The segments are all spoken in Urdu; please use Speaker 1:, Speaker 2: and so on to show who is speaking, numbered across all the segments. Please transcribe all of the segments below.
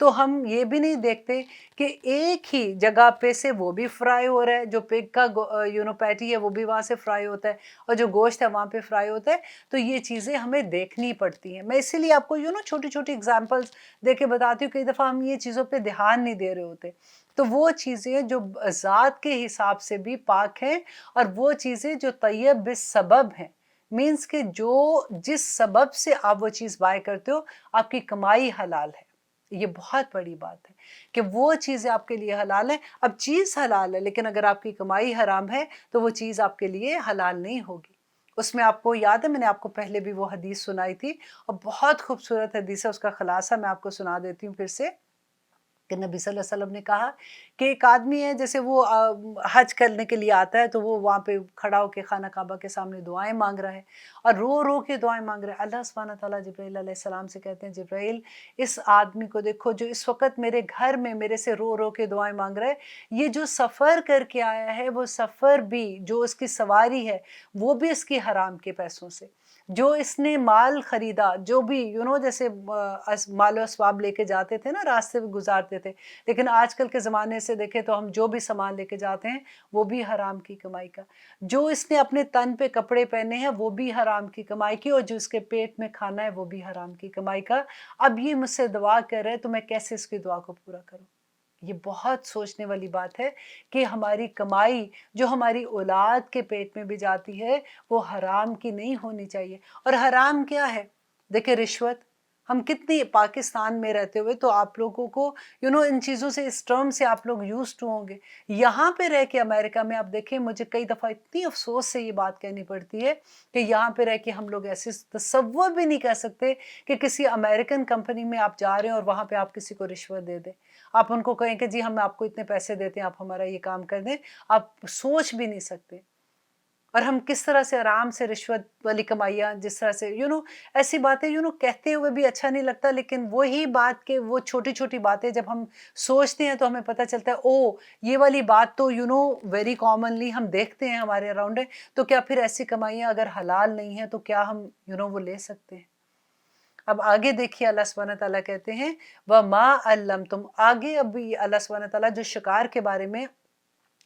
Speaker 1: تو ہم یہ بھی نہیں دیکھتے کہ ایک ہی جگہ پہ سے وہ بھی فرائی ہو رہا ہے، جو پگ کا پیٹی ہے وہ بھی وہاں سے فرائی ہوتا ہے، اور جو گوشت ہے وہاں پہ فرائی ہوتا ہے. تو یہ چیزیں ہمیں دیکھنی پڑتی ہیں. میں اسی لیے آپ کو چھوٹی چھوٹی اگزامپلس دے کے بتاتی ہوں. کئی دفعہ ہم یہ چیزوں پہ دھیان نہیں دے رہے ہوتے. تو وہ چیزیں جو ذات کے حساب سے بھی پاک ہیں، اور وہ چیزیں جو طیب بالسبب ہیں، مینس کہ جو جس سبب سے آپ وہ چیز بائی کرتے ہو آپ کی کمائی حلال ہے. یہ بہت بڑی بات ہے کہ وہ چیزیں آپ کے لیے حلال ہیں. اب چیز حلال ہے لیکن اگر آپ کی کمائی حرام ہے تو وہ چیز آپ کے لیے حلال نہیں ہوگی. اس میں آپ کو یاد ہے میں نے آپ کو پہلے بھی وہ حدیث سنائی تھی، اور بہت خوبصورت حدیث ہے. اس کا خلاصہ میں آپ کو سنا دیتی ہوں پھر سے، کہ نبی صلی اللہ علیہ وسلم نے کہا کہ ایک آدمی ہے، جیسے وہ حج کرنے کے لیے آتا ہے تو وہ وہاں پہ کھڑا ہو کے خانہ کعبہ کے سامنے دعائیں مانگ رہا ہے، اور رو رو کے دعائیں مانگ رہا ہے. اللہ سبحانہ تعالیٰ جبرائیل علیہ السلام سے کہتے ہیں، جبرائیل اس آدمی کو دیکھو جو اس وقت میرے گھر میں میرے سے رو رو کے دعائیں مانگ رہا ہے. یہ جو سفر کر کے آیا ہے وہ سفر بھی، جو اس کی سواری ہے وہ بھی اس کی حرام کے پیسوں سے. جو اس نے مال خریدا، جو بھی جیسے مال و اسباب لے کے جاتے تھے نا، راستے میں گزارتے تھے، لیکن آج کل کے زمانے سے دیکھیں تو ہم جو بھی سامان لے کے جاتے ہیں وہ بھی حرام کی کمائی کا. جو اس نے اپنے تن پہ کپڑے پہنے ہیں وہ بھی حرام کی کمائی کی، اور جو اس کے پیٹ میں کھانا ہے وہ بھی حرام کی کمائی کا. اب یہ مجھ سے دعا کر رہے تو میں کیسے اس کی دعا کو پورا کروں؟ یہ بہت سوچنے والی بات ہے کہ ہماری کمائی جو ہماری اولاد کے پیٹ میں بھی جاتی ہے وہ حرام کی نہیں ہونی چاہیے. اور حرام کیا ہے؟ دیکھیں رشوت. ہم کتنی پاکستان میں رہتے ہوئے تو آپ لوگوں کو ان چیزوں سے، اس ٹرم سے آپ لوگ یوز ٹو ہوں گے. یہاں پہ رہ کے امریکہ میں آپ دیکھیں، مجھے کئی دفعہ اتنی افسوس سے یہ بات کہنی پڑتی ہے کہ یہاں پہ رہ کے ہم لوگ ایسے تصور بھی نہیں کر سکتے کہ کسی امریکن کمپنی میں آپ جا رہے ہیں اور وہاں پہ آپ کسی کو رشوت دے دیں. آپ ان کو کہیں کہ جی ہم آپ کو اتنے پیسے دیتے ہیں، آپ ہمارا یہ کام کر دیں. آپ سوچ بھی نہیں سکتے. اور ہم کس طرح سے آرام سے رشوت والی کمائیاں، جس طرح سے ایسی باتیں کہتے ہوئے بھی اچھا نہیں لگتا، لیکن وہی بات کہ وہ چھوٹی چھوٹی باتیں جب ہم سوچتے ہیں تو ہمیں پتہ چلتا ہے یہ والی بات تو ویری کامنلی ہم دیکھتے ہیں ہمارے اراؤنڈ ہے. تو کیا پھر ایسی کمائیاں اگر حلال نہیں ہیں تو کیا ہم وہ لے سکتے ہیں؟ اب آگے دیکھیے اللہ سبحانہ تعالیٰ کہتے ہیں وَمَا عَلَّمْتُمْ. آگے اب اللہ سبحانہ تعالیٰ جو شکار کے بارے میں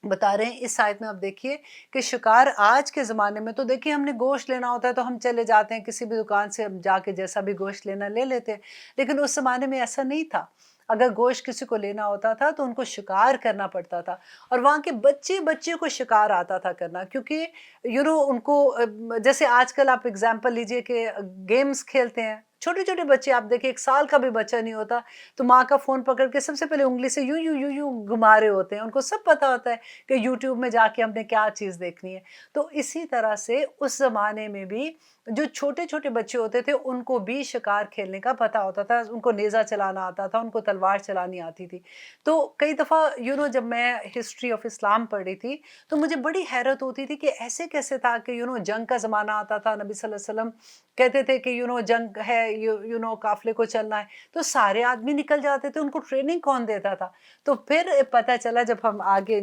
Speaker 1: بتا رہے ہیں اس آیت میں. آپ دیکھیے کہ شکار آج کے زمانے میں تو دیکھیے ہم نے گوشت لینا ہوتا ہے تو ہم چلے جاتے ہیں کسی بھی دکان سے، ہم جا کے جیسا بھی گوشت لینا لے لیتے ہیں. لیکن اس زمانے میں ایسا نہیں تھا. اگر گوشت کسی کو لینا ہوتا تھا تو ان کو شکار کرنا پڑتا تھا، اور وہاں کے بچے کو شکار آتا تھا کرنا. کیونکہ ان کو جیسے آج کل آپ اگزامپل لیجئے کہ گیمز کھیلتے ہیں، چھوٹے چھوٹے بچے آپ دیکھیں، 1 سال کا بھی بچہ نہیں ہوتا تو ماں کا فون پکڑ کے سب سے پہلے انگلی سے یوں یوں یوں یوں گھما رہے ہوتے ہیں. ان کو سب پتا ہوتا ہے کہ یوٹیوب میں جا کے ہم نے کیا چیز دیکھنی ہے. تو اسی طرح سے اس زمانے میں بھی جو چھوٹے چھوٹے بچے ہوتے تھے ان کو بھی شکار کھیلنے کا پتہ ہوتا تھا. ان کو نیزہ چلانا آتا تھا، ان کو تلوار چلانی آتی تھی. تو کئی دفعہ جب میں ہسٹری آف اسلام پڑھ رہی تھی تو مجھے بڑی حیرت ہوتی تھی کہ ایسے کیسے تھا کہ جنگ کا زمانہ آتا تھا، نبی صلی اللہ علیہ وسلم کہتے تھے کہ جنگ ہے، قافلے کو چلنا ہے، تو سارے آدمی نکل جاتے تھے. ان کو ٹریننگ کون دیتا تھا؟ تو پھر پتہ چلا جب ہم آگے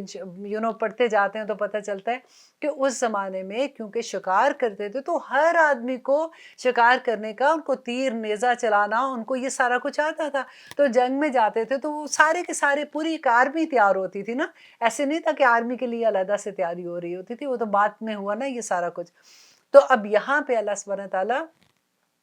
Speaker 1: پڑھتے جاتے ہیں تو پتہ چلتا ہے کہ اس زمانے میں کیونکہ شکار کرتے تھے تو ہر آدمی کو شکار کرنے کا، ان کو تیر نیزہ چلانا، ان کو یہ سارا کچھ آتا تھا. تو جنگ میں جاتے تھے تو وہ سارے کے سارے، پوری ایک آرمی تیار ہوتی تھی نا. ایسے نہیں تھا کہ آرمی کے لیے علیحدہ سے تیاری ہو رہی ہوتی تھی، وہ تو بعد میں ہوا نا یہ سارا کچھ. تو اب یہاں پہ اللہ سبحانہ تعالیٰ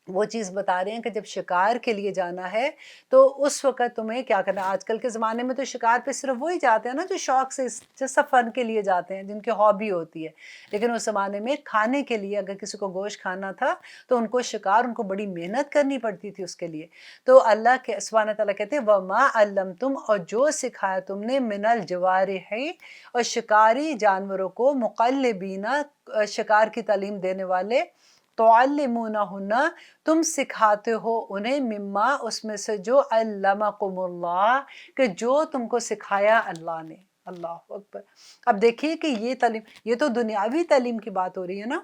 Speaker 1: وہ چیز بتا رہے ہیں کہ جب شکار کے لیے جانا ہے تو اس وقت تمہیں کیا کرنا. آج کل کے زمانے میں تو شکار پہ صرف وہی جاتے ہیں نا جو شوق سے، جیسا فن کے لیے جاتے ہیں، جن کی ہابی ہوتی ہے. لیکن اس زمانے میں کھانے کے لیے اگر کسی کو گوشت کھانا تھا تو ان کو شکار، ان کو بڑی محنت کرنی پڑتی تھی اس کے لیے. تو اللہ کے سبحانہ تعالیٰ کہتے ہیں وَمَا عَلَّمْتُمْ، اور جو سکھایا تم نے، مِنَ الْجَوَارِحِ، اور شکاری جانوروں کو، مُقَلِّبِينَ، شکار کی تعلیم دینے والے، تُعَلِّمُونَهُنَّ، تم سکھاتے ہو انہیں، مما، اس میں سے، جو علمکم اللہ، کہ جو تم کو سکھایا اللہ نے. اللہ اکبر. اب دیکھیے کہ یہ تعلیم، یہ تو دنیاوی تعلیم کی بات ہو رہی ہے نا،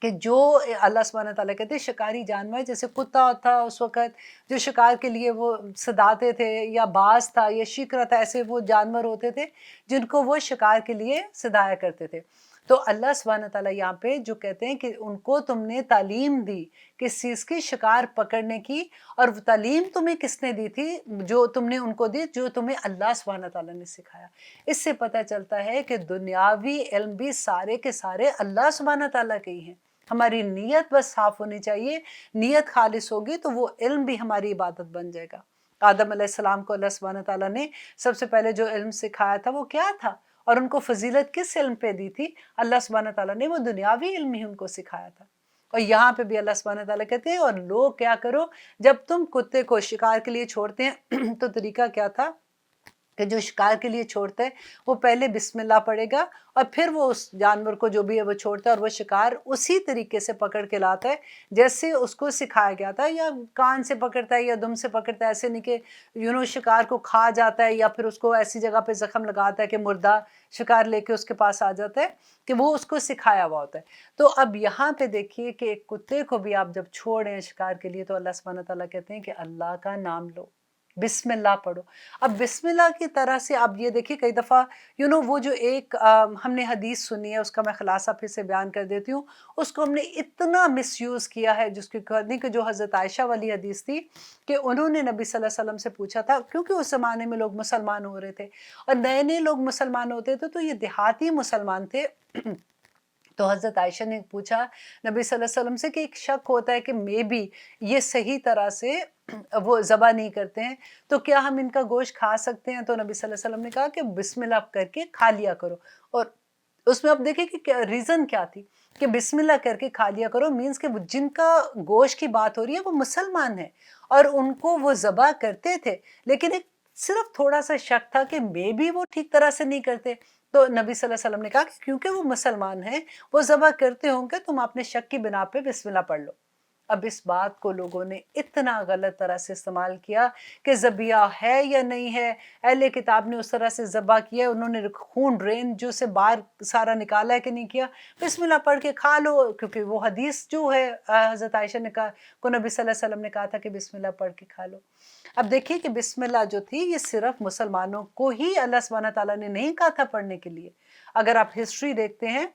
Speaker 1: کہ جو اللہ سبحانہ تعالیٰ کہتے ہیں شکاری جانور، جیسے کتا تھا اس وقت جو شکار کے لیے وہ صداتے تھے، یا باز تھا یا شکرا تھا، ایسے وہ جانور ہوتے تھے جن کو وہ شکار کے لیے صدایا کرتے تھے. تو اللہ سبحانہ تعالیٰ یہاں پہ جو کہتے ہیں کہ ان کو تم نے تعلیم دی کس چیز کی؟ شکار پکڑنے کی، اور وہ تعلیم تمہیں کس نے دی تھی؟ جو تم نے ان کو دی، جو تمہیں اللہ سبحانہ تعالیٰ نے سکھایا۔ اس سے پتہ چلتا ہے کہ دنیاوی علم بھی سارے کے سارے اللہ سبحانہ تعالیٰ کے ہی ہیں۔ ہماری نیت بس صاف ہونی چاہیے، نیت خالص ہوگی تو وہ علم بھی ہماری عبادت بن جائے گا۔ آدم علیہ السلام کو اللہ سبحانہ تعالیٰ نے سب سے پہلے جو علم سکھایا تھا وہ کیا تھا؟ اور ان کو فضیلت کس علم پہ دی تھی؟ اللہ سبحانہ تعالیٰ نے وہ دنیاوی علم ہی ان کو سکھایا تھا۔ اور یہاں پہ بھی اللہ سبحانہ تعالیٰ کہتے ہیں اور لوگ کیا کرو، جب تم کتے کو شکار کے لیے چھوڑتے ہیں تو طریقہ کیا تھا کہ جو شکار کے لیے چھوڑتا ہے وہ پہلے بسم اللہ پڑھے گا، اور پھر وہ اس جانور کو جو بھی ہے وہ چھوڑتا ہے، اور وہ شکار اسی طریقے سے پکڑ کے لاتا ہے جیسے اس کو سکھایا گیا تھا، یا کان سے پکڑتا ہے یا دم سے پکڑتا ہے، ایسے نہیں کہ شکار کو کھا جاتا ہے یا پھر اس کو ایسی جگہ پہ زخم لگاتا ہے کہ مردہ شکار لے کے اس کے پاس آ جاتا ہے، کہ وہ اس کو سکھایا ہوا ہوتا ہے۔ تو اب یہاں پہ دیکھیے کہ ایک کتے کو بھی آپ جب چھوڑیں شکار کے لیے تو اللہ سبحانہ تعالیٰ کہتے ہیں کہ اللہ کا نام لو، بسم اللہ پڑھو۔ اب بسم اللہ کی طرح سے اب یہ دیکھیے کئی دفعہ وہ جو ایک ہم نے حدیث سنی ہے، اس کا میں خلاصہ پھر سے بیان کر دیتی ہوں، اس کو ہم نے اتنا مس یوز کیا ہے، جس کی کہانی کہ جو حضرت عائشہ والی حدیث تھی کہ انہوں نے نبی صلی اللہ علیہ وسلم سے پوچھا تھا، کیونکہ اس زمانے میں لوگ مسلمان ہو رہے تھے اور نئے نئے لوگ مسلمان ہوتے تھے، تو یہ دیہاتی مسلمان تھے۔ تو حضرت عائشہ نے پوچھا نبی صلی اللہ علیہ وسلم سے کہ ایک شک ہوتا ہے کہ بی یہ صحیح طرح سے وہ ذبح نہیں کرتے ہیں، تو کیا ہم ان کا گوشت کھا سکتے ہیں؟ تو نبی صلی اللہ علیہ وسلم نے کہا کہ بسم اللہ کر کے کھا لیا کرو۔ اور اس میں اب دیکھیں کہ ریزن کیا تھی کہ بسم اللہ کر کے کھا لیا کرو، مینز کہ جن کا گوشت کی بات ہو رہی ہے وہ مسلمان ہیں اور ان کو وہ ذبح کرتے تھے، لیکن ایک صرف تھوڑا سا شک تھا کہ بھی وہ ٹھیک طرح سے نہیں کرتے۔ تو نبی صلی اللہ علیہ وسلم نے کہا کہ کیونکہ وہ مسلمان ہیں، وہ ذبح کرتے ہوں گے، تم اپنے شک کی بنا پہ بسم اللہ پڑھ لو۔ اب اس بات کو لوگوں نے اتنا غلط طرح سے استعمال کیا کہ ذبیحہ ہے یا نہیں ہے، اہل کتاب نے اس طرح سے ذبح کیا، انہوں نے خون ڈرین جو سے باہر سارا نکالا ہے کہ نہیں کیا، بسم اللہ پڑھ کے کھا لو، کیونکہ وہ حدیث جو ہے حضرت عائشہ نے کہا کو نبی صلی اللہ علیہ وسلم نے کہا تھا کہ بسم اللہ پڑھ کے کھا لو۔ اب دیکھیے کہ بسم اللہ جو تھی یہ صرف مسلمانوں کو ہی اللہ سبحانہ تعالیٰ نے نہیں کہا تھا پڑھنے کے لیے۔ اگر آپ ہسٹری دیکھتے ہیں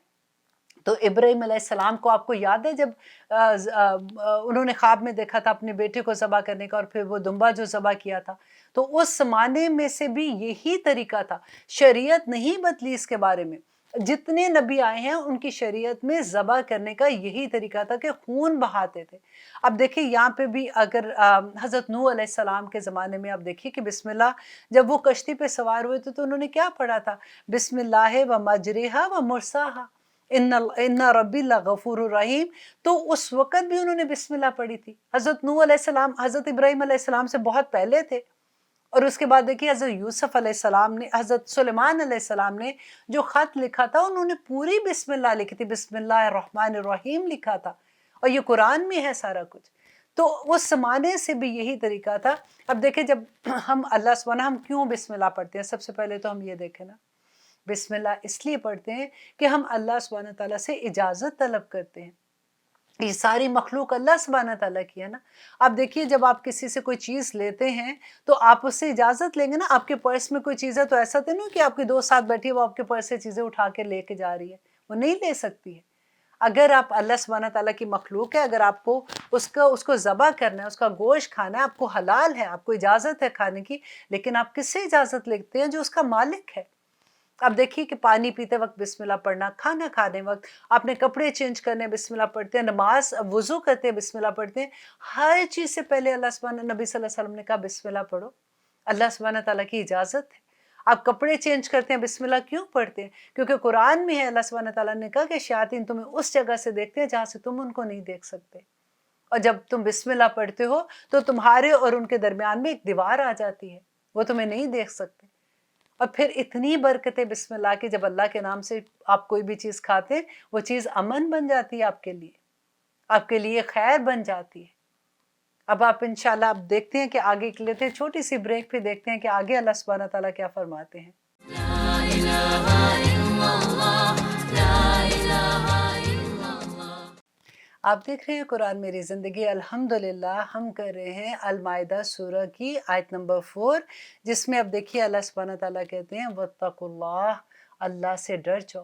Speaker 1: تو ابراہیم علیہ السلام کو آپ کو یاد ہے جب انہوں نے خواب میں دیکھا تھا اپنے بیٹے کو ذبح کرنے کا، اور پھر وہ دمبا جو ذبح کیا تھا، تو اس زمانے میں سے بھی یہی طریقہ تھا، شریعت نہیں بدلی اس کے بارے میں۔ جتنے نبی آئے ہیں ان کی شریعت میں ذبح کرنے کا یہی طریقہ تھا کہ خون بہاتے تھے۔ اب دیکھیں یہاں پہ بھی اگر حضرت نوح علیہ السلام کے زمانے میں آپ دیکھیے کہ بسم اللہ جب وہ کشتی پہ سوار ہوئے تھے تو انہوں نے کیا پڑھا تھا؟ بسم اللہ و مجریہا و مرساہا ان ربی لغفور الرحیم۔ تو اس وقت بھی انہوں نے بسم اللہ پڑھی تھی۔ حضرت نوح علیہ السلام حضرت ابراہیم علیہ السلام سے بہت پہلے تھے، اور اس کے بعد دیکھیے حضرت یوسف علیہ السلام نے، حضرت سلیمان علیہ السلام نے جو خط لکھا تھا انہوں نے پوری بسم اللہ لکھی تھی، بسم اللہ الرحمن الرحیم لکھا تھا، اور یہ قرآن میں ہے سارا کچھ۔ تو اس زمانے سے بھی یہی طریقہ تھا۔ اب دیکھیں جب ہم اللہ سبحانہ ہم کیوں بسم اللہ پڑھتے ہیں؟ سب سے پہلے تو ہم یہ دیکھیں نا، بسم اللہ اس لیے پڑھتے ہیں کہ ہم اللہ سبحانہ تعالیٰ سے اجازت طلب کرتے ہیں۔ یہ ساری مخلوق اللہ سبحانہ تعالیٰ کی ہے نا۔ آپ دیکھیے جب آپ کسی سے کوئی چیز لیتے ہیں تو آپ اس سے اجازت لیں گے نا۔ آپ کے پرس میں کوئی چیز ہے تو ایسا تو نہیں کہ آپ کی دوست ساتھ بیٹھی ہے وہ آپ کے پرس سے چیزیں اٹھا کے لے کے جا رہی ہے، وہ نہیں لے سکتی ہے۔ اگر آپ اللہ سبحانہ تعالیٰ کی مخلوق ہے، اگر آپ کو اس کو ذبح کرنا ہے، اس کا گوشت کھانا ہے، آپ کو حلال ہے، آپ کو اجازت ہے کھانے کی، لیکن آپ کس سے اجازت لیتے ہیں؟ جو اس کا مالک ہے۔ اب دیکھیے کہ پانی پیتے وقت بسم اللہ پڑھنا، کھانا کھانے وقت، اپنے کپڑے چینج کرنے بسم اللہ پڑھتے ہیں، نماز وضو کرتے ہیں بسم اللہ پڑھتے ہیں، ہر چیز سے پہلے اللہ سبحانہ نبی صلی اللہ علیہ وسلم نے کہا بسم اللہ پڑھو، اللہ سبحانہ تعالیٰ کی اجازت ہے۔ آپ کپڑے چینج کرتے ہیں بسم اللہ کیوں پڑھتے ہیں؟ کیونکہ قرآن میں ہے اللہ سبحانہ تعالیٰ نے کہا کہ شیاطین تمہیں اس جگہ سے دیکھتے ہیں جہاں سے تم ان کو نہیں دیکھ سکتے، اور جب تم بسم اللہ پڑھتے ہو تو تمہارے اور ان کے درمیان میں ایک دیوار آ جاتی ہے، وہ تمہیں نہیں دیکھ سکتے۔ اور پھر اتنی برکتیں بسم اللہ کی، جب اللہ کے نام سے آپ کوئی بھی چیز کھاتے ہیں وہ چیز امن بن جاتی ہے، آپ کے لیے خیر بن جاتی ہے۔ اب آپ انشاءاللہ اب دیکھتے ہیں کہ آگے لیتے ہیں چھوٹی سی بریک، پہ دیکھتے ہیں کہ آگے اللہ سبحانہ تعالیٰ کیا فرماتے ہیں۔ آپ دیکھ رہے ہیں قرآن میری زندگی، الحمدللہ ہم کر رہے ہیں المائدہ سورہ کی آیت نمبر 4، جس میں اب دیکھیے اللہ سبحانہ تعالیٰ کہتے ہیں وَاتَّقُوا اللَّهَ، اللہ سے ڈر جاؤ۔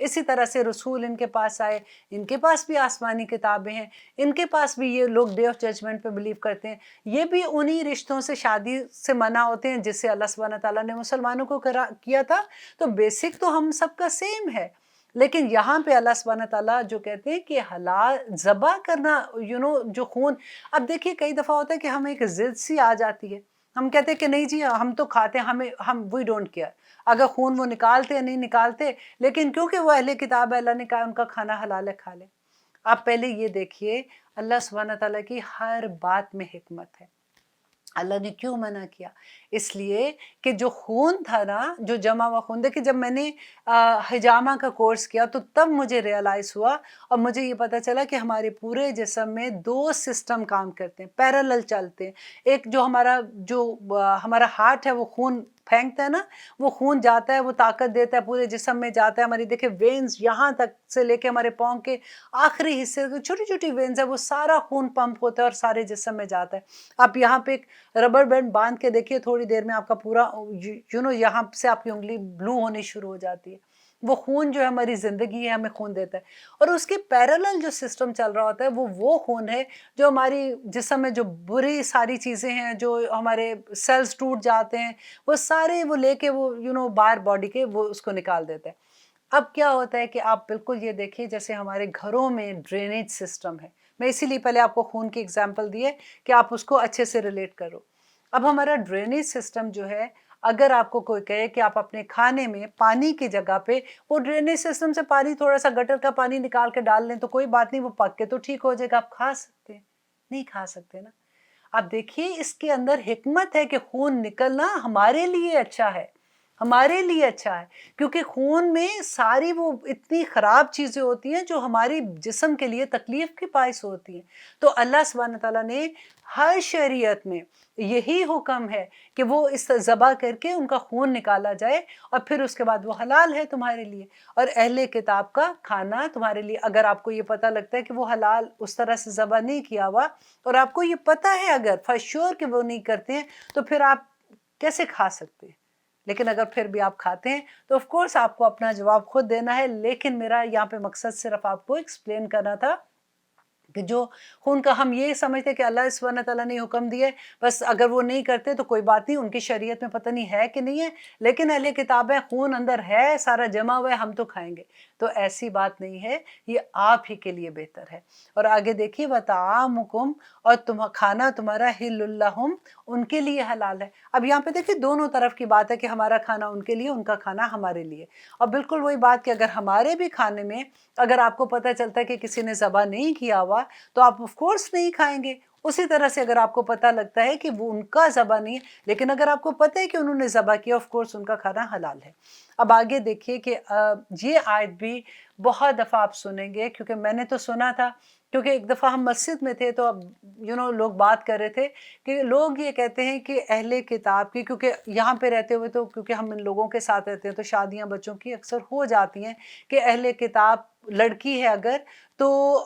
Speaker 1: اسی طرح سے رسول ان کے پاس آئے، ان کے پاس بھی آسمانی کتابیں ہیں، ان کے پاس بھی یہ لوگ ڈے آف ججمنٹ پہ بلیو کرتے ہیں، یہ بھی انہی رشتوں سے شادی سے منع ہوتے ہیں جس سے اللہ سبحانہ تعالیٰ نے مسلمانوں کو کیا تھا۔ تو بیسک تو ہم سب کا سیم ہے، لیکن یہاں پہ اللہ سبحانہ تعالیٰ جو کہتے ہیں کہ حلال ذبح کرنا جو خون، اب دیکھیے کئی دفعہ ہوتا ہے کہ ہمیں ایک ضد سی آ جاتی ہے، ہم کہتے ہیں کہ نہیں جی ہم تو کھاتے ہیں، ہم وی ڈونٹ کیئر اگر خون وہ نکالتے یا نہیں نکالتے، لیکن کیونکہ وہ اہل کتاب ہے، اللہ نے کہا ان کا کھانا حلال ہے، کھا لیں۔ آپ پہلے یہ دیکھیے اللہ سبحانہ تعالیٰ کی ہر بات میں حکمت ہے۔ اللہ نے کیوں منع کیا؟ اس لیے کہ جو خون تھا نا، جو جمع ہوا خون، دیکھیں جب میں نے حجامہ کا کورس کیا تو تب مجھے ریئلائز ہوا اور مجھے یہ پتہ چلا کہ ہمارے پورے جسم میں 2 سسٹم کام کرتے ہیں، پیرالل چلتے ہیں۔ ایک جو ہمارا ہارٹ ہے وہ خون پھینکتا ہے نا، وہ خون جاتا ہے، وہ طاقت دیتا ہے، پورے جسم میں جاتا ہے، ہماری دیکھیں وینز یہاں تک سے لے کے ہمارے پاؤں کے آخری حصے، چھوٹی چھوٹی وینز ہے، وہ سارا خون پمپ ہوتا ہے اور سارے جسم میں جاتا ہے۔ آپ یہاں پہ ایک ربر بینڈ باندھ کے دیکھیے، تھوڑی دیر میں آپ کا پورا یہاں سے آپ کی انگلی بلو ہونی شروع ہو جاتی ہے۔ وہ خون جو ہے ہماری زندگی ہے، ہمیں خون دیتا ہے، اور اس کے پیرالل جو سسٹم چل رہا ہوتا ہے وہ خون ہے جو ہماری جسم میں جو بری ساری چیزیں ہیں، جو ہمارے سیلز ٹوٹ جاتے ہیں، وہ سارے وہ لے کے وہ باہر باڈی کے وہ اس کو نکال دیتا ہے۔ اب کیا ہوتا ہے کہ آپ بالکل یہ دیکھیں جیسے ہمارے گھروں میں ڈرینیج سسٹم ہے، میں اسی لیے پہلے آپ کو خون کی اگزامپل دی ہے کہ آپ اس کو اچھے سے ریلیٹ کرو۔ اب ہمارا ڈرینیج سسٹم جو ہے، اگر آپ کو کوئی کہے کہ آپ اپنے کھانے میں پانی کی جگہ پہ وہ ڈرینیج سسٹم سے پانی، تھوڑا سا گٹر کا پانی نکال کے ڈال لیں تو کوئی بات نہیں، وہ پک کے تو ٹھیک ہو جائے گا، آپ کھا سکتے ہیں؟ نہیں کھا سکتے نا۔ اب دیکھیے اس کے اندر حکمت ہے کہ خون نکلنا ہمارے لیے اچھا ہے، ہمارے لیے اچھا ہے، کیونکہ خون میں ساری وہ اتنی خراب چیزیں ہوتی ہیں جو ہماری جسم کے لیے تکلیف کی باعث ہوتی ہیں۔ تو اللہ سبحانہ تعالیٰ نے ہر شریعت میں یہی حکم ہے کہ وہ اس ذبح کر کے ان کا خون نکالا جائے، اور پھر اس کے بعد وہ حلال ہے تمہارے لیے، اور اہل کتاب کا کھانا تمہارے لیے، اگر آپ کو یہ پتہ لگتا ہے کہ وہ حلال اس طرح سے ذبح نہیں کیا ہوا، اور آپ کو یہ پتہ ہے اگر فار شور کہ وہ نہیں کرتے ہیں، تو پھر آپ کیسے کھا سکتے ہیں؟ لیکن اگر پھر بھی آپ کھاتے ہیں تو آف کورس آپ کو اپنا جواب خود دینا ہے، لیکن میرا یہاں پہ مقصد صرف آپ کو ایکسپلین کرنا تھا کہ جو خون کا ہم یہ سمجھتے کہ اللہ سبحانہ تعالیٰ نے حکم دیا ہے، بس اگر وہ نہیں کرتے تو کوئی بات نہیں، ان کی شریعت میں پتہ نہیں ہے کہ نہیں ہے، لیکن اہل کتاب ہے، خون اندر ہے، سارا جمع ہوا ہے، ہم تو کھائیں گے۔ تو ایسی بات نہیں ہے، یہ آپ ہی کے لیے بہتر ہے۔ اور آگے دیکھیے وَطَعَامُكُمْ، اور کھانا تمہارا حِلٌّ لَّهُمْ، ان کے لیے حلال ہے۔ اب یہاں پہ دیکھیے دونوں طرف کی بات ہے کہ ہمارا کھانا ان کے لیے، ان کا کھانا ہمارے لیے، اور بالکل وہی بات کہ اگر ہمارے بھی کھانے میں اگر آپ کو پتہ چلتا ہے کہ کسی نے ذبح نہیں کیا ہوا تو آپ آف کورس نہیں کھائیں گے۔ اسی طرح سے اگر آپ کو پتہ لگتا ہے کہ وہ ان کا ذبح نہیں ہے، لیکن اگر آپ کو پتہ ہے کہ انہوں نے ذبح کیا، آف کورس ان کا کھانا حلال ہے۔ اب آگے دیکھیے کہ یہ آیت بھی بہت دفعہ آپ سنیں گے، کیونکہ میں نے تو سنا تھا، کیونکہ ایک دفعہ ہم مسجد میں تھے تو اب لوگ بات کر رہے تھے کہ لوگ یہ کہتے ہیں کہ اہل کتاب کی، کیونکہ یہاں پہ رہتے ہوئے تو کیونکہ ہم ان لوگوں کے ساتھ رہتے ہیں تو شادیاں بچوں کی اکثر ہو جاتی ہیں کہ اہل کتاب لڑکی ہے اگر تو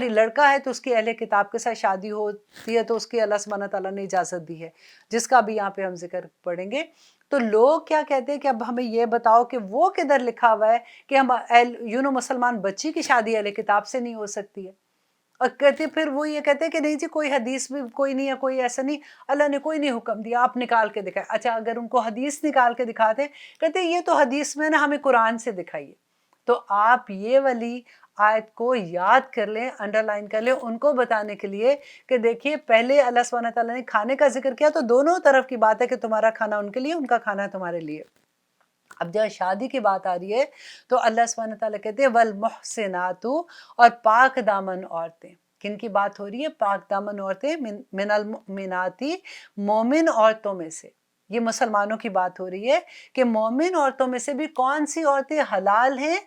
Speaker 1: لڑکا ہے تو اس کی اہل کتاب کے ساتھ شادی ہوتی ہے تو اس کی اللہ سبحانہ تعالیٰ نے اجازت دی ہے، جس کا بھی یہاں پہ ہم ذکر پڑھیں گے۔ تو لوگ کیا کہتے ہیں کہ اب ہمیں یہ بتاؤ کہ وہ کدھر لکھا ہوا ہے کہ ہم مسلمان بچی کی شادی اہل کتاب سے نہیں ہو سکتی ہے، اور کہتے پھر وہ یہ کہتے ہیں کہ نہیں جی کوئی حدیث بھی کوئی نہیں ہے، کوئی ایسا نہیں، اللہ نے کوئی نہیں حکم دیا، آپ نکال کے دکھائیں۔ اچھا اگر ان کو حدیث نکال کے دکھاتے، کہتے یہ تو حدیث میں نا، ہمیں قرآن سے دکھائیے۔ تو آپ یہ والی آیت کو یاد کر لیں، انڈر لائن کر لیں، ان کو بتانے کے لیے کہ دیکھیے پہلے اللہ سبحانہ تعالیٰ نے کھانے کا ذکر کیا تو دونوں طرف کی بات ہے کہ تمہارا کھانا ان کے لیے، ان کا کھانا تمہارے لیے۔ اب جب شادی کی بات آ رہی ہے تو اللہ سبحانہ تعالیٰ کہتے ہیں والمحسنات، اور پاک دامن عورتیں، کن کی بات ہو رہی ہے؟ پاک دامن عورتیں، من المؤمنات، مومن عورتوں میں سے، یہ مسلمانوں کی بات ہو رہی ہے کہ مومن عورتوں میں سے بھی کون سی عورتیں حلال ہیں؟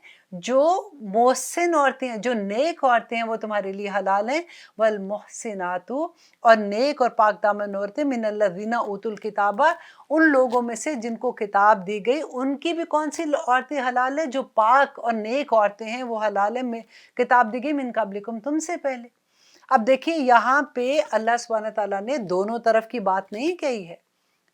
Speaker 1: جو محسن عورتیں ہیں، جو نیک عورتیں ہیں، وہ تمہارے لیے حلال ہیں۔ والمحسنات، اور نیک اور پاک دامن عورتیں، من الذین اوتوا الکتاب، ان لوگوں میں سے جن کو کتاب دی گئی، ان کی بھی کون سی عورتیں حلال ہیں؟ جو پاک اور نیک عورتیں ہیں وہ حلال ہیں، کتاب دی گئی من قبلکم، تم سے پہلے۔ اب دیکھیے یہاں پہ اللہ سبحانہ تعالیٰ نے دونوں طرف کی بات نہیں کہی ہے،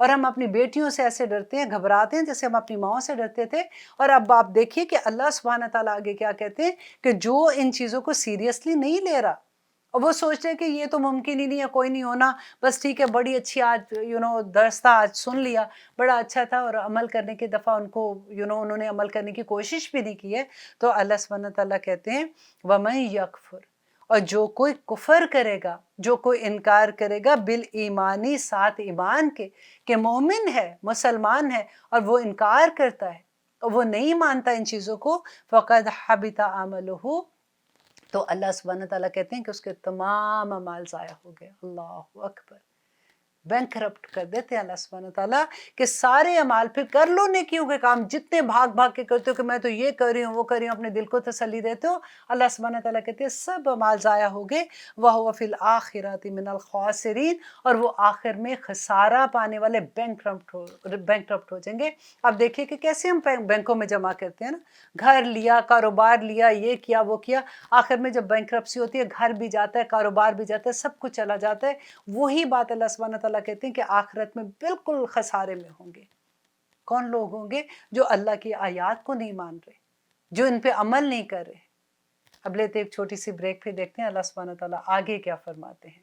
Speaker 1: اور ہم اپنی بیٹیوں سے ایسے ڈرتے ہیں، گھبراتے ہیں جیسے ہم اپنی ماؤں سے ڈرتے تھے۔ اور اب آپ دیکھیے کہ اللہ سبحانہ تعالیٰ آگے کیا کہتے ہیں کہ جو ان چیزوں کو سیریسلی نہیں لے رہا اور وہ سوچتے ہیں کہ یہ تو ممکن ہی نہیں ہے، کوئی نہیں ہونا، بس ٹھیک ہے، بڑی اچھی آج درس تھا، آج سن لیا، بڑا اچھا تھا، اور عمل کرنے کی دفعہ ان کو انہوں نے عمل کرنے کی کوشش بھی نہیں کی ہے، تو اللہ سبحانہ تعالیٰ کہتے ہیں وَمَن يَكْفُرْ، اور جو کوئی کفر کرے گا، جو کوئی انکار کرے گا بالایمانی، ساتھ ایمان کے، کہ مومن ہے، مسلمان ہے، اور وہ انکار کرتا ہے اور وہ نہیں مانتا ان چیزوں کو، فَقَدْ حَبِطَ عَمَلُهُ، تو اللہ سبحانہ تعالیٰ کہتے ہیں کہ اس کے تمام اعمال ضائع ہو گئے۔ اللہ اکبر، بینک کرپٹ کر دیتے ہیں اللہ سبحانہ تعالیٰ کہ سارے اعمال، پھر کر لو نیکیوں کے کام، جتنے بھاگ بھاگ کے کرتے ہو کہ میں تو یہ کر رہی ہوں وہ کر رہی ہوں، اپنے دل کو تسلی دیتے ہو، اللہ سبحانہ تعالیٰ کہتے ہیں سب اعمال ضائع ہو گئے، وَهُوَ فِي الْآخِرَةِ مِنَ الْخَاسِرِينَ، اور وہ آخر میں خسارہ پانے والے بینک کرپٹ ہو جائیں گے۔ اب دیکھیے کہ کیسے ہم بینکوں میں جمع کرتے ہیں نا، گھر لیا، کاروبار لیا، یہ کیا وہ کیا، آخر میں جب بینک کرپسی ہوتی ہے، گھر بھی جاتا ہے، کاروبار بھی جاتا ہے، سب کچھ چلا جاتا ہے۔ وہی بات اللہ سبحانہ تعالیٰ کہتے ہیں کہ آخرت میں بالکل خسارے میں ہوں گے۔ کون لوگ ہوں گے؟ جو اللہ کی آیات کو نہیں مان رہے، جو ان پہ عمل نہیں کر رہے۔ اب لیتے ایک چھوٹی سی بریک، پھر دیکھتے ہیں اللہ سبحانہ تعالیٰ آگے کیا فرماتے ہیں۔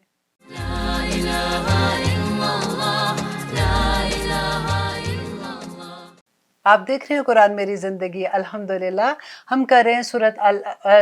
Speaker 1: آپ دیکھ رہے ہیں قرآن میری زندگی، الحمدللہ ہم کر رہے ہیں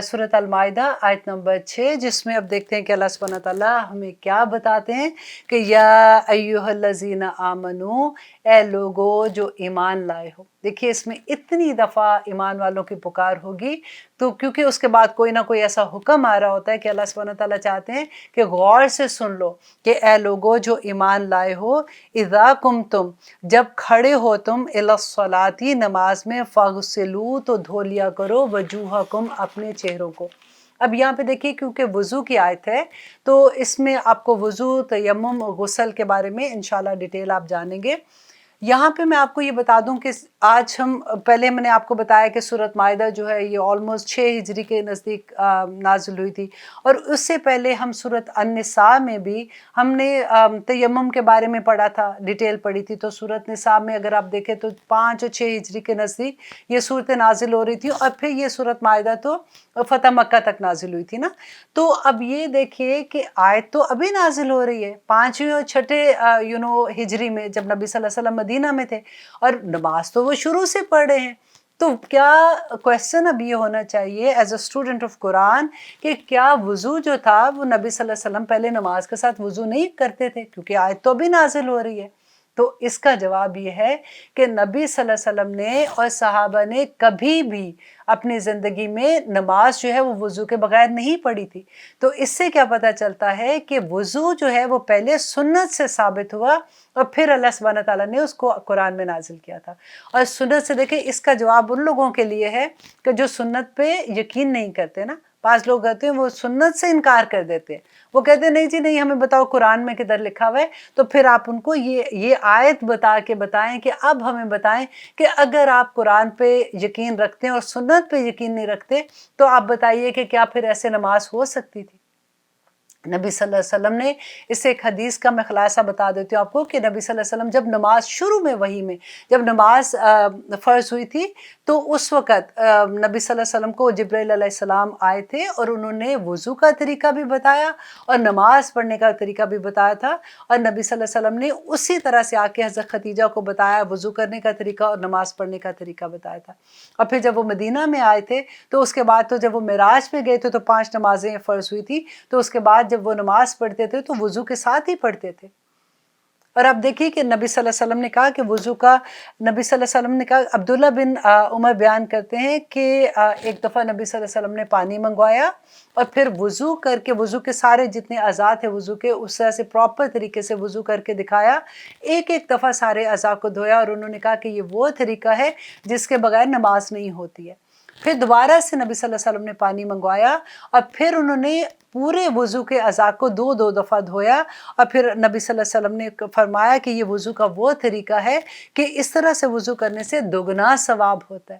Speaker 1: سورۃ المائدہ آیت نمبر 6، جس میں اب دیکھتے ہیں کہ اللہ سبحانہ تعالیٰ ہمیں کیا بتاتے ہیں کہ یا ایھا الذین آمنو، اے لوگو جو ایمان لائے ہو۔ دیکھیے اس میں اتنی دفعہ ایمان والوں کی پکار ہوگی، تو کیونکہ اس کے بعد کوئی نہ کوئی ایسا حکم آ رہا ہوتا ہے کہ اللہ سبحانہ تعالیٰ چاہتے ہیں کہ غور سے سن لو کہ اے لوگو جو ایمان لائے ہو، اذا قمتم، جب کھڑے ہو تم، الی الصلاۃ، نماز میں، فاغسلوا، تو دھو لیا کرو، وجوہکم، اپنے چہروں کو۔ اب یہاں پہ دیکھیے کیونکہ وضو کی آیت ہے تو اس میں آپ کو وضو، تیمم، غسل کے بارے میں انشاءاللہ ڈیٹیل آپ جانیں گے۔ یہاں پہ میں آپ کو یہ بتا دوں کہ آج ہم پہلے میں نے آپ کو بتایا کہ سورۃ مائدہ جو ہے یہ آلموسٹ 6 ہجری کے نزدیک نازل ہوئی تھی، اور اس سے پہلے ہم سورۃ النساء میں بھی ہم نے تیمم کے بارے میں پڑھا تھا، ڈیٹیل پڑھی تھی۔ تو سورۃ نساء میں اگر آپ دیکھیں تو 5 اور 6 ہجری کے نزدیک یہ صورتیں نازل ہو رہی تھی، اور پھر یہ سورۃ مائدہ تو فتح مکہ تک نازل ہوئی تھی نا۔ تو اب یہ دیکھیے کہ آیت تو ابھی نازل ہو رہی ہے 5ویں اور 6 ہجری میں، جب نبی صلی اللہ علیہ وسلم مدینہ میں تھے، اور نماز تو وہ شروع سے پڑھ رہے ہیں۔ تو کیا کویسچن اب یہ ہونا چاہیے ایز اے اسٹوڈنٹ آف قرآن کہ کیا وضو جو تھا وہ نبی صلی اللہ علیہ وسلم پہلے نماز کے ساتھ وضو نہیں کرتے تھے؟ کیونکہ آیت تو بھی نازل ہو رہی ہے۔ تو اس کا جواب یہ ہے کہ نبی صلی اللہ علیہ وسلم نے اور صحابہ نے کبھی بھی اپنی زندگی میں نماز جو ہے وہ وضو کے بغیر نہیں پڑھی تھی۔ تو اس سے کیا پتہ چلتا ہے کہ وضو جو ہے وہ پہلے سنت سے ثابت ہوا، اور پھر اللہ سبحانہ تعالیٰ نے اس کو قرآن میں نازل کیا تھا۔ اور سنت سے دیکھیں، اس کا جواب ان لوگوں کے لیے ہے کہ جو سنت پہ یقین نہیں کرتے نا۔ بعض لوگ کہتے ہیں وہ سنت سے انکار کر دیتے ہیں، وہ کہتے ہیں نہیں جی نہیں، ہمیں بتاؤ قرآن میں کدھر لکھا ہوا ہے۔ تو پھر آپ ان کو یہ آیت بتا کے بتائیں کہ اب ہمیں بتائیں کہ اگر آپ قرآن پہ یقین رکھتے ہیں اور سنت پہ یقین نہیں رکھتے، تو آپ بتائیے کہ کیا پھر ایسے نماز ہو سکتی تھی؟ نبی صلی اللہ علیہ وسلم نے، اس سے ایک حدیث کا میں خلاصہ بتا دیتی ہوں آپ کو، کہ نبی صلی اللہ علیہ وسلم جب نماز شروع میں، وحی میں جب نماز فرض ہوئی تھی، تو اس وقت نبی صلی اللہ علیہ وسلم کو جبرائیل علیہ السلام آئے تھے، اور انہوں نے وضو کا طریقہ بھی بتایا اور نماز پڑھنے کا طریقہ بھی بتایا تھا، اور نبی صلی اللہ علیہ وسلم نے اسی طرح سے آ کے حضرت خدیجہ کو بتایا، وضو کرنے کا طریقہ اور نماز پڑھنے کا طریقہ بتایا تھا۔ اور پھر جب وہ مدینہ میں آئے تھے تو اس کے بعد تو جب وہ معراج پہ گئے تھے تو 5 نمازیں فرض ہوئی تھی، تو اس کے بعد جب وہ نماز پڑھتے تھے تو وضو کے ساتھ ہی پڑھتے تھے۔ اور اب دیکھیے کہ نبی صلی اللہ علیہ وسلم نے کہا کہ وضو کا، نبی صلی اللہ علیہ وسلم نے کہا، عبداللہ بن عمر بیان کرتے ہیں کہ ایک دفعہ نبی صلی اللہ علیہ وسلم نے پانی منگوایا، اور پھر وضو کر کے، وضو کے سارے جتنے اعضاء تھے وضو کے، اس طرح سے پراپر طریقے سے وضو کر کے دکھایا، ایک ایک دفعہ سارے اعضاء کو دھویا، اور انہوں نے کہا کہ یہ وہ طریقہ ہے جس کے بغیر نماز نہیں ہوتی ہے۔ پھر دوبارہ سے نبی صلی اللہ علیہ وسلم نے پانی منگوایا، اور پھر انہوں نے پورے وضو کے اعضاء کو 2 دفعہ دھویا، اور پھر نبی صلی اللہ علیہ وسلم نے فرمایا کہ یہ وضو کا وہ طریقہ ہے کہ اس طرح سے وضو کرنے سے 2 ثواب ہوتا ہے۔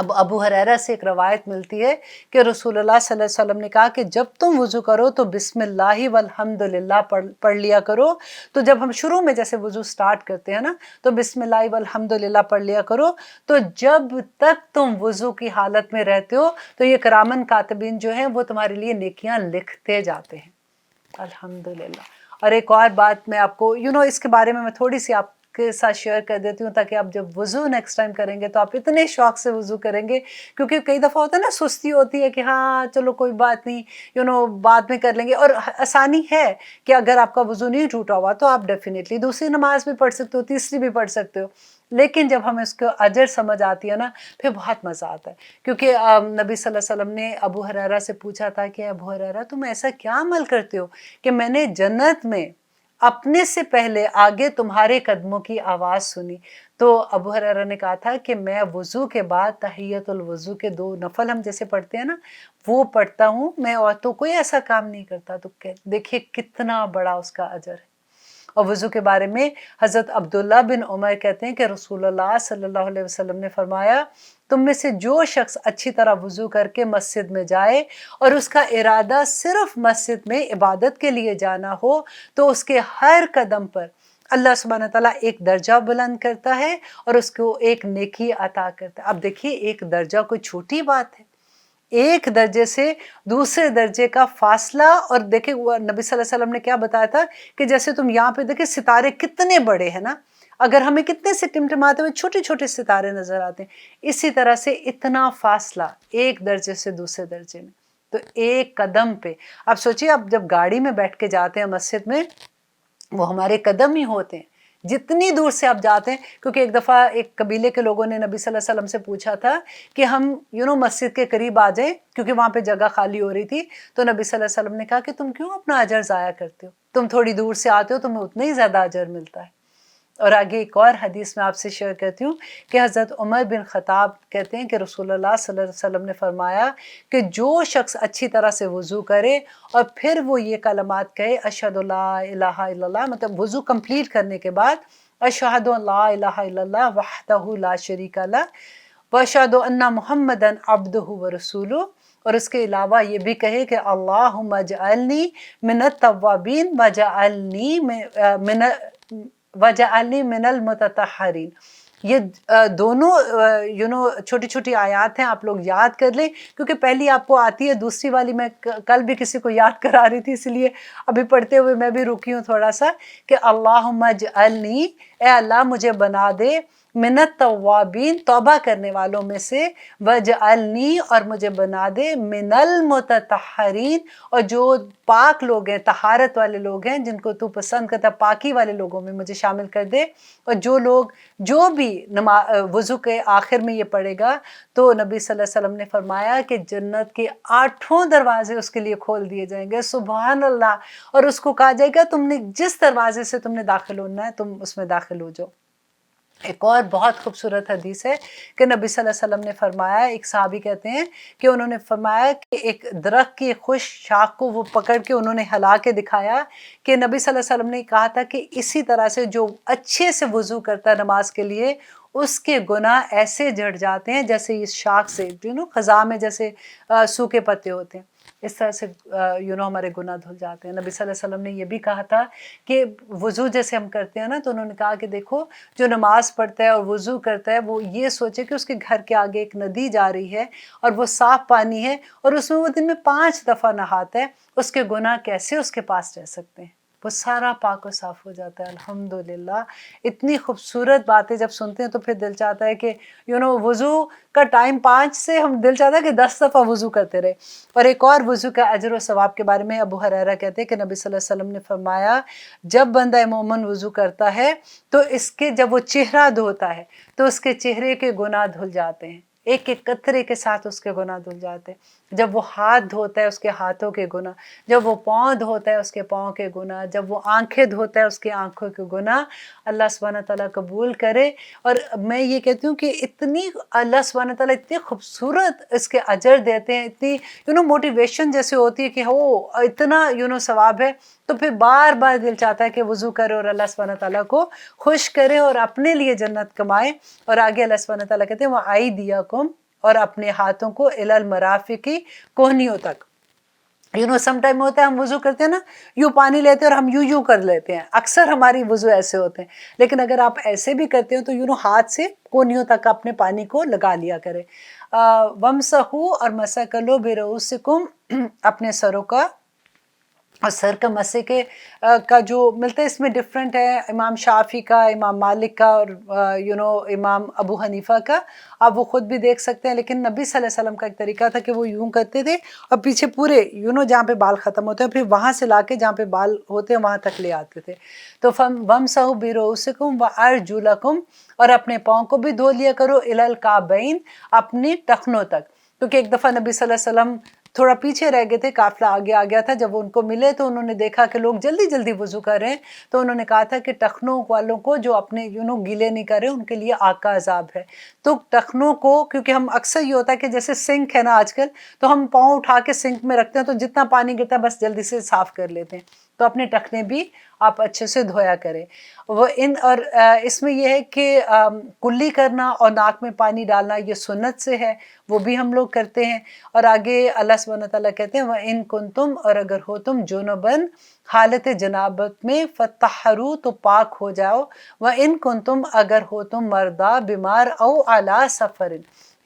Speaker 1: اب ابو ہریرہ سے ایک روایت ملتی ہے کہ رسول اللہ صلی اللہ علیہ وسلم نے کہا کہ جب تم وضو کرو تو بسم اللہ والحمد للہ پڑھ لیا کرو۔ تو جب ہم شروع میں جیسے وضو سٹارٹ کرتے ہیں نا تو بسم اللہ والحمد للہ پڑھ لیا کرو، تو جب تک تم وضو کی حالت میں رہتے ہو تو یہ کرامن کاتبین جو ہیں وہ تمہارے لیے نیکیاں لکھتے جاتے ہیں۔ الحمدللہ۔ اور ایک اور بات میں آپ کو اس کے بارے میں تھوڑی سی آپ کے ساتھ شیئر کر دیتی ہوں، تاکہ آپ جب وضو نیکسٹ ٹائم کریں گے تو آپ اتنے شوق سے وضو کریں گے، کیونکہ کئی دفعہ ہوتا ہے نا سستی ہوتی ہے کہ ہاں چلو کوئی بات نہیں، بعد میں کر لیں گے، اور آسانی ہے کہ اگر آپ کا وضو نہیں ٹوٹا ہوا تو آپ ڈیفینیٹلی دوسری نماز بھی پڑھ سکتے ہو، تیسری بھی پڑھ سکتے ہو، لیکن جب ہمیں اس کو اجر سمجھ آتی ہے نا پھر بہت مزہ آتا ہے۔ کیونکہ نبی صلی اللہ علیہ وسلم نے ابو ہریرہ سے پوچھا تھا کہ ابو ہریرہ تم ایسا کیا عمل کرتے ہو کہ میں نے جنت میں اپنے سے پہلے آگے تمہارے قدموں کی آواز سنی؟ تو ابو ہریرہ نے کہا تھا کہ میں وضو کے بعد تحیت الوضو کے 2 نفل ہم جیسے پڑھتے ہیں نا وہ پڑھتا ہوں میں، اور تو کوئی ایسا کام نہیں کرتا۔ تو دیکھیے کتنا بڑا اس کا اجر ہے۔ اور وضو کے بارے میں حضرت عبداللہ بن عمر کہتے ہیں کہ رسول اللہ صلی اللہ علیہ وسلم نے فرمایا تم میں سے جو شخص اچھی طرح وضو کر کے مسجد میں جائے اور اس کا ارادہ صرف مسجد میں عبادت کے لیے جانا ہو تو اس کے ہر قدم پر اللہ سبحانہ تعالیٰ ایک درجہ بلند کرتا ہے اور اس کو ایک نیکی عطا کرتا ہے۔ اب دیکھیے ایک درجہ کوئی چھوٹی بات ہے، ایک درجے سے دوسرے درجے کا فاصلہ، اور دیکھیں نبی صلی اللہ علیہ وسلم نے کیا بتایا تھا کہ جیسے تم یہاں پہ دیکھیں ستارے کتنے بڑے ہیں نا، اگر ہمیں کتنے سے ٹمٹماتے ہوئے چھوٹے چھوٹے ستارے نظر آتے ہیں، اسی طرح سے اتنا فاصلہ ایک درجے سے دوسرے درجے میں، تو ایک قدم پہ اب سوچیے اب جب گاڑی میں بیٹھ کے جاتے ہیں مسجد میں وہ ہمارے قدم ہی ہوتے ہیں جتنی دور سے آپ جاتے ہیں، کیونکہ ایک دفعہ ایک قبیلے کے لوگوں نے نبی صلی اللہ علیہ وسلم سے پوچھا تھا کہ ہم مسجد کے قریب آ جائیں کیونکہ وہاں پہ جگہ خالی ہو رہی تھی، تو نبی صلی اللہ علیہ وسلم نے کہا کہ تم کیوں اپنا اجر ضائع کرتے ہو، تم تھوڑی دور سے آتے ہو تمہیں اتنا ہی زیادہ اجر ملتا ہے۔ اور آگے ایک اور حدیث میں آپ سے شیئر کرتی ہوں کہ حضرت عمر بن خطاب کہتے ہیں کہ رسول اللہ صلی اللہ علیہ وسلم نے فرمایا کہ جو شخص اچھی طرح سے وضو کرے اور پھر وہ یہ کلمات کہے اشہد لا الہ الا اللہ، مطلب وضو کمپلیٹ کرنے کے بعد اشہد لا الہ الا اللہ وحدہ لا شریک لہ واشہد ان محمدً عبدہ ورسولہ، اور اس کے علاوہ یہ بھی کہے کہ اللہم اجعلنی من التوابین وجعلنی من المتطہرین۔ یہ دونوں چھوٹی چھوٹی آیات ہیں، آپ لوگ یاد کر لیں کیونکہ پہلی آپ کو آتی ہے، دوسری والی میں کل بھی کسی کو یاد کرا رہی تھی، اس لیے ابھی پڑھتے ہوئے میں بھی رکی ہوں تھوڑا سا کہ اللہم اجعلنی، اے اللہ مجھے بنا دے، من التوابین توبہ کرنے والوں میں سے، وجعلنی اور مجھے بنا دے، من المتطہرین اور جو پاک لوگ ہیں، طہارت والے لوگ ہیں جن کو تو پسند کرتا، پاکی والے لوگوں میں مجھے شامل کر دے۔ اور جو بھی وضو کے آخر میں یہ پڑھے گا تو نبی صلی اللہ علیہ وسلم نے فرمایا کہ جنت کے 8 دروازے اس کے لیے کھول دیے جائیں گے، سبحان اللہ، اور اس کو کہا جائے گا تم نے جس دروازے سے تم نے داخل ہونا ہے تم اس میں داخل ہو جاؤ۔ ایک اور بہت خوبصورت حدیث ہے کہ نبی صلی اللہ علیہ وسلم نے فرمایا، ایک صحابی کہتے ہیں کہ انہوں نے فرمایا کہ ایک درخت کی خوش شاخ کو وہ پکڑ کے انہوں نے ہلا کے دکھایا کہ نبی صلی اللہ علیہ وسلم نے کہا تھا کہ اسی طرح سے جو اچھے سے وضو کرتا ہے نماز کے لیے اس کے گناہ ایسے جھڑ جاتے ہیں جیسے اس شاخ سے خزاں میں جیسے سوکھے پتے ہوتے ہیں، اس طرح سے ہمارے گناہ دھل جاتے ہیں۔ نبی صلی اللہ علیہ وسلم نے یہ بھی کہا تھا کہ وضو جیسے ہم کرتے ہیں نا، تو انہوں نے کہا کہ دیکھو جو نماز پڑھتا ہے اور وضو کرتا ہے وہ یہ سوچے کہ اس کے گھر کے آگے ایک ندی جا رہی ہے اور وہ صاف پانی ہے اور اس میں وہ دن میں 5 دفعہ نہاتا ہے، اس کے گناہ کیسے اس کے پاس رہ سکتے ہیں، وہ سارا پاک و صاف ہو جاتا ہے۔ الحمدللہ اتنی خوبصورت باتیں جب سنتے ہیں تو پھر دل چاہتا ہے کہ وضو کا ٹائم 5 سے ہم دل چاہتا ہے کہ 10 دفعہ وضو کرتے رہے۔ اور ایک اور وضو کا اجر و ثواب کے بارے میں ابو ہریرہ کہتے ہیں کہ نبی صلی اللہ علیہ وسلم نے فرمایا جب بندہ مومن وضو کرتا ہے تو اس کے جب وہ چہرہ دھوتا ہے تو اس کے چہرے کے گناہ دھل جاتے ہیں، ایک ایک قطرے کے ساتھ اس کے گناہ دھل جاتے ہیں۔ جب وہ ہاتھ دھوتا ہے اس کے ہاتھوں کے گناہ، جب وہ پاؤں دھوتا ہے اس کے پاؤں کے گناہ، جب وہ آنکھیں دھوتا ہے اس کے آنکھوں کے گناہ، اللہ سبحانہ تعالیٰ قبول کرے۔ اور میں یہ کہتی ہوں کہ اتنی اللہ سبحانہ تعالیٰ اتنی خوبصورت اس کے اجر دیتے ہیں، اتنی موٹیویشن جیسے ہوتی ہے کہ اتنا ثواب ہے، تو پھر بار بار دل چاہتا ہے کہ وضو کرے اور اللہ سبحانہ تعالیٰ کو خوش کرے اور اپنے لیے جنت کمائے۔ اور آگے اللہ سبحانہ تعالیٰ کہتے ہیں وَأَيْدِيَكُمْ اور اپنے ہاتھوں کو الی المرافقی کوہنیوں تک. سم ٹائم ہوتا ہے ہم وضو کرتے ہیں نا، یوں پانی لیتے ہیں اور ہم یوں کر لیتے ہیں، اکثر ہماری وضو ایسے ہوتے ہیں. لیکن اگر آپ ایسے بھی کرتے ہو تو ہاتھ سے کونیوں تک اپنے پانی کو لگا لیا کریں. وَامْسَحُوا اور مسح کر لو بِرُؤُوسِکُم اپنے سروں کا. اور سر کا مسح کا جو ملتا ہے اس میں ڈیفرنٹ ہے، امام شافعی کا، امام مالک کا، اور امام ابو حنیفہ کا. آپ وہ خود بھی دیکھ سکتے ہیں، لیکن نبی صلی اللہ علیہ وسلم کا ایک طریقہ تھا کہ وہ یوں کرتے تھے اور پیچھے پورے جہاں پہ بال ختم ہوتے ہیں پھر وہاں سے لا کے جہاں پہ بال ہوتے ہیں وہاں تک لے آتے تھے. تو وَامْسَحُوا بِرُؤُوسِکُم وَأَرْجُلَکُم اور اپنے پاؤں کو بھی دھو لیا کرو الی الکعبین اپنے ٹخنوں تک. کیونکہ ایک دفعہ نبی صلی اللہ علیہ وسلم تھوڑا پیچھے رہ گئے تھے، قافلہ آگے آ گیا تھا. جب وہ ان کو ملے تو انہوں نے دیکھا کہ لوگ جلدی جلدی وضو کر رہے ہیں، تو انہوں نے کہا تھا کہ ٹخنوں والوں کو جو اپنے گیلے نہیں کر رہے ان کے لیے آگ کا عذاب ہے. تو ٹخنوں کو، کیونکہ ہم اکثر یہ ہوتا ہے کہ جیسے سنک ہے نا آج کل، تو ہم پاؤں اٹھا کے سنک میں رکھتے ہیں تو جتنا پانی گرتا ہے بس جلدی سے صاف کر لیتے ہیں. تو اپنے ٹخنے بھی آپ اچھے سے دھویا کریں. اور اس میں یہ ہے کہ کلی کرنا اور ناک میں پانی ڈالنا یہ سنت سے ہے، وہ بھی ہم لوگ کرتے ہیں. اور آگے اللہ سبحانہ تعالیٰ کہتے ہیں وَإِن كُنتُمْ اور اگر ہو تم جُنُبًا حالت جنابت میں فَطَّہَّرُوا تو پاک ہو جاؤ. وَإِن كُنتُمْ اگر ہو تم مردہ بیمار او علی سفر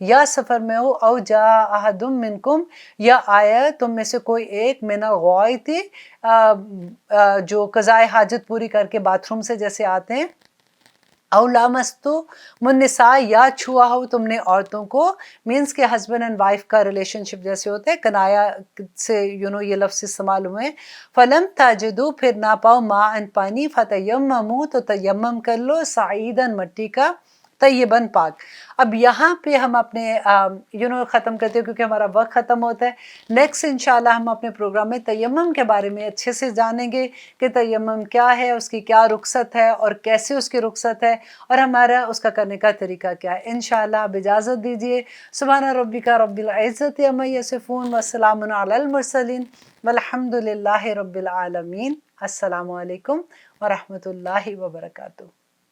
Speaker 1: یا سفر میں ہو او جاء احد منکم یا آیا تم میں سے کوئی ایک من الغائط جو قضائے حاجت پوری کر کے باتھ روم سے جیسے آتے ہیں، او لامستم النساء یا چھوا ہو تم نے عورتوں کو، مینس کہ ہسبینڈ اینڈ وائف کا ریلیشن شپ جیسے ہوتے ہیں، کنایا سے یہ لفظ استعمال ہوئے. فلم تاجدو پھر نہ پاؤ ماء پانی فتیمموا تو تیمم کر لو صعیداً مٹی کا، طیباً پاک. اب یہاں پہ ہم اپنے ختم کرتے ہیں کیونکہ ہمارا وقت ختم ہوتا ہے. نیکسٹ انشاءاللہ ہم اپنے پروگرام میں تیمم کے بارے میں اچھے سے جانیں گے کہ تیمم کیا ہے، اس کی کیا رخصت ہے اور کیسے اس کی رخصت ہے اور ہمارا اس کا کرنے کا طریقہ کیا ہے. انشاءاللہ اب اجازت دیجیے. سبحان ربک رب العزت عما یصفون وسلام علی المرسلین والحمد للہ رب العالمین. السلام علیکم ورحمۃ اللہ وبرکاتہ.